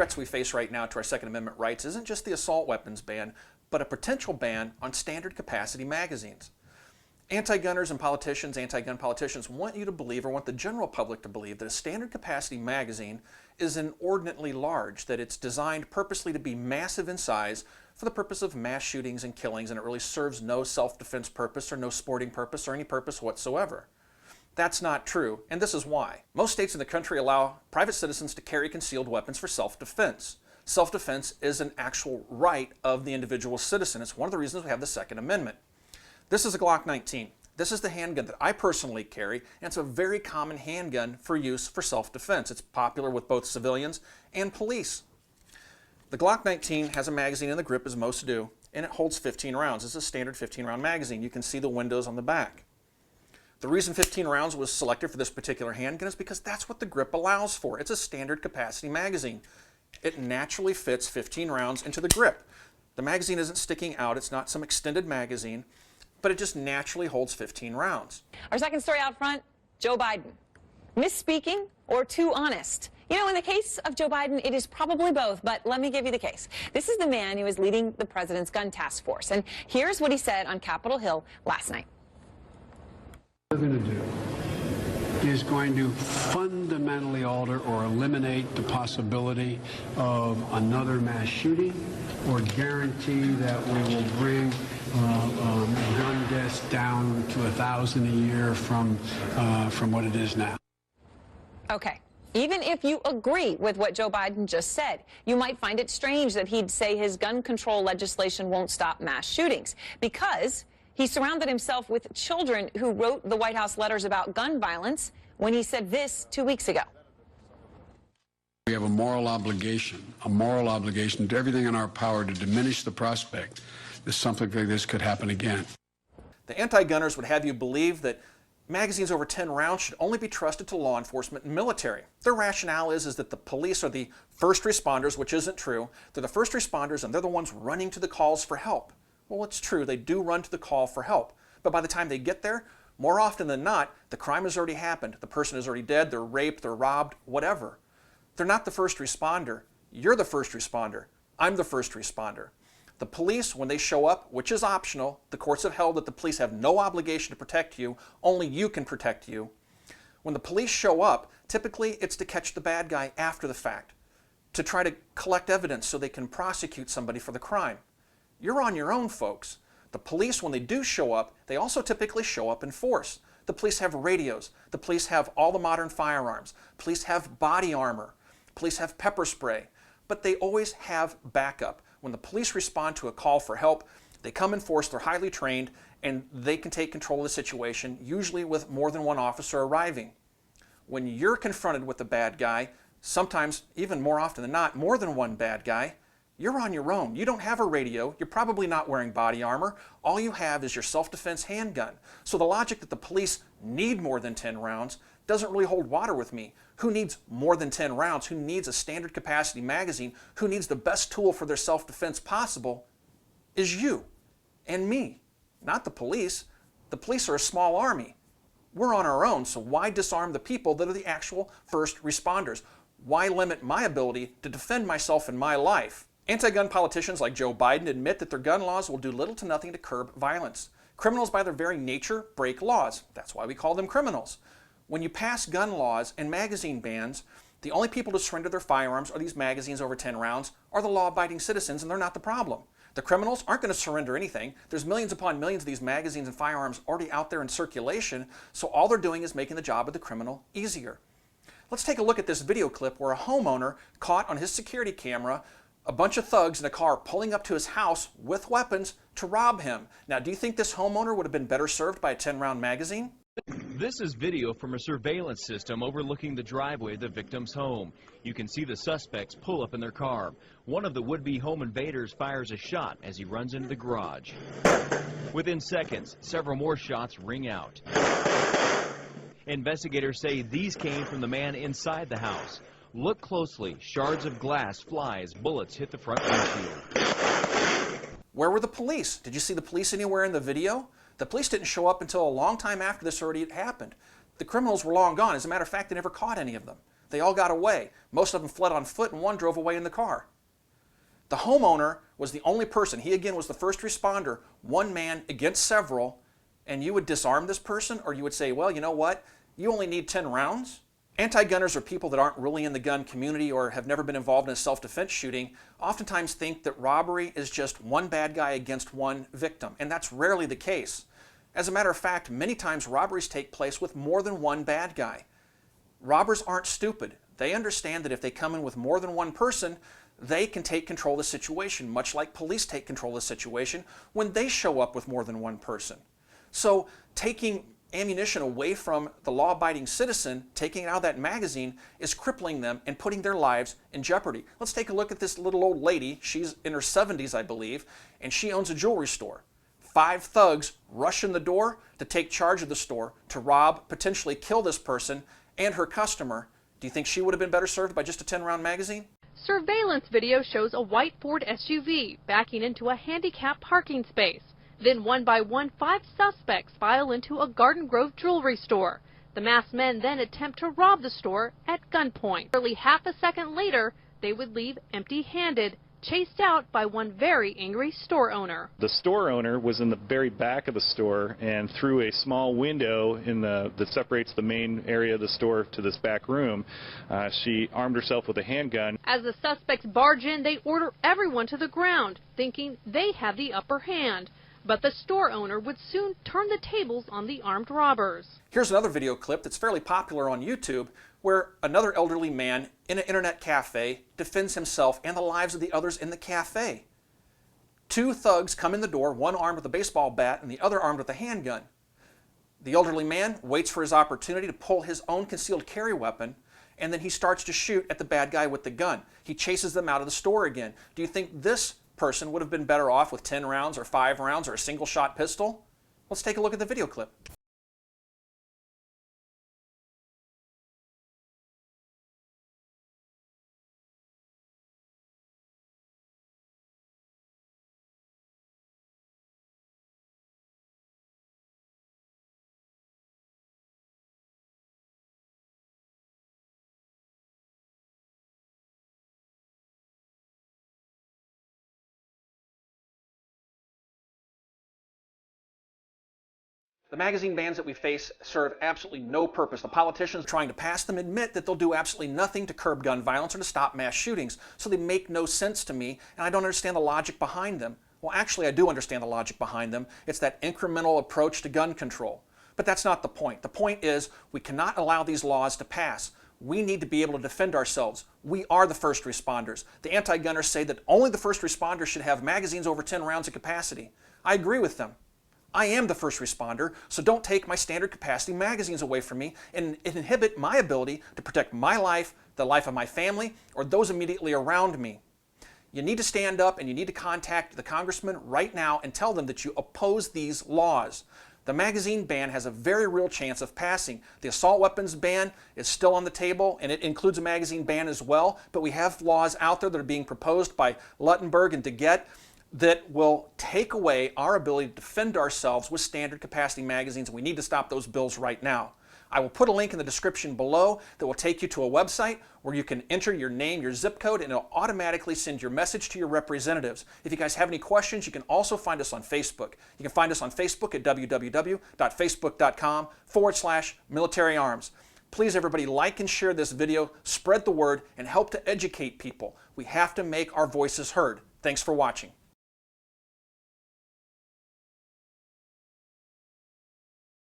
threats we face right now to our Second Amendment rights isn't just the assault weapons ban, but a potential ban on standard capacity magazines. Anti-gunners and politicians, anti-gun politicians want you to believe, or want the general public to believe, that a standard capacity magazine is inordinately large, that it's designed purposely to be massive in size for the purpose of mass shootings and killings, and it really serves no self-defense purpose or no sporting purpose or any purpose whatsoever. That's not true, and this is why. Most states in the country allow private citizens to carry concealed weapons for self-defense. Self-defense is an actual right of the individual citizen. It's one of the reasons we have the Second Amendment. This is a Glock 19. This is the handgun that I personally carry, and it's a very common handgun for use for self-defense. It's popular with both civilians and police. The Glock 19 has a magazine in the grip, as most do, and it holds 15 rounds. It's a standard 15-round magazine. You can see the windows on the back. The reason 15 rounds was selected for this particular handgun is because that's what the grip allows for. It's a standard capacity magazine. It naturally fits 15 rounds into the grip. The magazine isn't sticking out. It's not some extended magazine, but it just naturally holds 15 rounds. Our second story out front, Joe Biden. Misspeaking or too honest? You know, in the case of Joe Biden, it is probably both, but let me give you the case. This is the man who is leading the president's gun task force, and here's what he said on Capitol Hill last night. What we're going to do is going to fundamentally alter or eliminate the possibility of another mass shooting, or guarantee that we will bring gun deaths down to 1,000 a year from what it is now. Okay. Even if you agree with what Joe Biden just said, you might find it strange that he'd say his gun control legislation won't stop mass shootings, because he surrounded himself with children who wrote the White House letters about gun violence when he said this 2 weeks ago. We have a moral obligation to do everything in our power to diminish the prospect that something like this could happen again. The anti-gunners would have you believe that magazines over 10 rounds should only be trusted to law enforcement and military. Their rationale is that the police are the first responders, which isn't true. They're the first responders, and they're the ones running to the calls for help. Well, it's true, they do run to the call for help, but by the time they get there, more often than not, the crime has already happened. The person is already dead, they're raped, they're robbed, whatever. They're not the first responder. You're the first responder. I'm the first responder. The police, when they show up, which is optional, the courts have held that the police have no obligation to protect you, only you can protect you. When the police show up, typically it's to catch the bad guy after the fact, to try to collect evidence so they can prosecute somebody for the crime. You're on your own, folks. The police, when they do show up, they also typically show up in force. The police have radios. The police have all the modern firearms. Police have body armor. Police have pepper spray. But they always have backup. When the police respond to a call for help, they come in force, they're highly trained, and they can take control of the situation, usually with more than one officer arriving. When you're confronted with a bad guy, sometimes, even more often than not, more than one bad guy, you're on your own. You don't have a radio. You're probably not wearing body armor. All you have is your self-defense handgun. So the logic that the police need more than 10 rounds doesn't really hold water with me. Who needs more than 10 rounds? Who needs a standard capacity magazine? Who needs the best tool for their self-defense possible is you and me, not the police. The police are a small army. We're on our own, so why disarm the people that are the actual first responders? Why limit my ability to defend myself and my life? Anti-gun politicians like Joe Biden admit that their gun laws will do little to nothing to curb violence. Criminals, by their very nature, break laws. That's why we call them criminals. When you pass gun laws and magazine bans, the only people to surrender their firearms or these magazines over 10 rounds are the law-abiding citizens, and they're not the problem. The criminals aren't going to surrender anything. There's millions upon millions of these magazines and firearms already out there in circulation, so all they're doing is making the job of the criminal easier. Let's take a look at this video clip where a homeowner caught on his security camera a bunch of thugs in a car pulling up to his house with weapons to rob him. Now, do you think this homeowner would have been better served by a 10-round magazine? This is video from a surveillance system overlooking the driveway of the victim's home. You can see the suspects pull up in their car. One of the would-be home invaders fires a shot as he runs into the garage. Within seconds, several more shots ring out. Investigators say these came from the man inside the house. Look closely. Shards of glass fly as bullets hit the front windshield. Where were the police? Did you see the police anywhere in the video? The police didn't show up until a long time after this already had happened. The criminals were long gone. As a matter of fact, they never caught any of them. They all got away. Most of them fled on foot and one drove away in the car. The homeowner was the only person. He again was the first responder, one man against several, and you would disarm this person, or you would say, well, you know what? You only need 10 rounds. Anti-gunners are people that aren't really in the gun community or have never been involved in a self-defense shooting, oftentimes think that robbery is just one bad guy against one victim, and that's rarely the case. As a matter of fact, many times robberies take place with more than one bad guy. Robbers aren't stupid. They understand that if they come in with more than one person, they can take control of the situation, much like police take control of the situation when they show up with more than one person. So taking ammunition away from the law-abiding citizen, taking it out of that magazine, is crippling them and putting their lives in jeopardy. Let's take a look at this little old lady. She's in her 70s, I believe, and she owns a jewelry store. 5 thugs rush in the door to take charge of the store, to rob, potentially kill this person and her customer. Do you think she would have been better served by just a 10-round magazine? Surveillance video shows a white Ford SUV backing into a handicapped parking space. Then one by one, 5 suspects file into a Garden Grove jewelry store. The masked men then attempt to rob the store at gunpoint. Barely half a second later, they would leave empty-handed, chased out by one very angry store owner. The store owner was in the very back of the store, and through a small window that separates the main area of the store to this back room, she armed herself with a handgun. As the suspects barge in, they order everyone to the ground, thinking they have the upper hand. But the store owner would soon turn the tables on the armed robbers. Here's another video clip that's fairly popular on YouTube where another elderly man in an internet cafe defends himself and the lives of the others in the cafe. 2 thugs come in the door, one armed with a baseball bat and the other armed with a handgun. The elderly man waits for his opportunity to pull his own concealed carry weapon, and then he starts to shoot at the bad guy with the gun. He chases them out of the store again. Do you think this person would have been better off with 10 rounds or 5 rounds or a single shot pistol? Let's take a look at the video clip. The magazine bans that we face serve absolutely no purpose. The politicians trying to pass them admit that they'll do absolutely nothing to curb gun violence or to stop mass shootings. So they make no sense to me, and I don't understand the logic behind them. Well, actually, I do understand the logic behind them. It's that incremental approach to gun control. But that's not the point. The point is we cannot allow these laws to pass. We need to be able to defend ourselves. We are the first responders. The anti-gunners say that only the first responders should have magazines over 10 rounds of capacity. I agree with them. I am the first responder, so don't take my standard capacity magazines away from me and inhibit my ability to protect my life, the life of my family, or those immediately around me. You need to stand up and you need to contact the congressman right now and tell them that you oppose these laws. The magazine ban has a very real chance of passing. The assault weapons ban is still on the table, and it includes a magazine ban as well, but we have laws out there that are being proposed by Luttenberg and DeGette that will take away our ability to defend ourselves with standard capacity magazines. We need to stop those bills right now. I will put a link in the description below that will take you to a website where you can enter your name, your zip code, and it'll automatically send your message to your representatives. If you guys have any questions, you can also find us on Facebook. You can find us on Facebook at www.facebook.com/militaryarms. Please, everybody, like and share this video, spread the word, and help to educate people. We have to make our voices heard. Thanks for watching.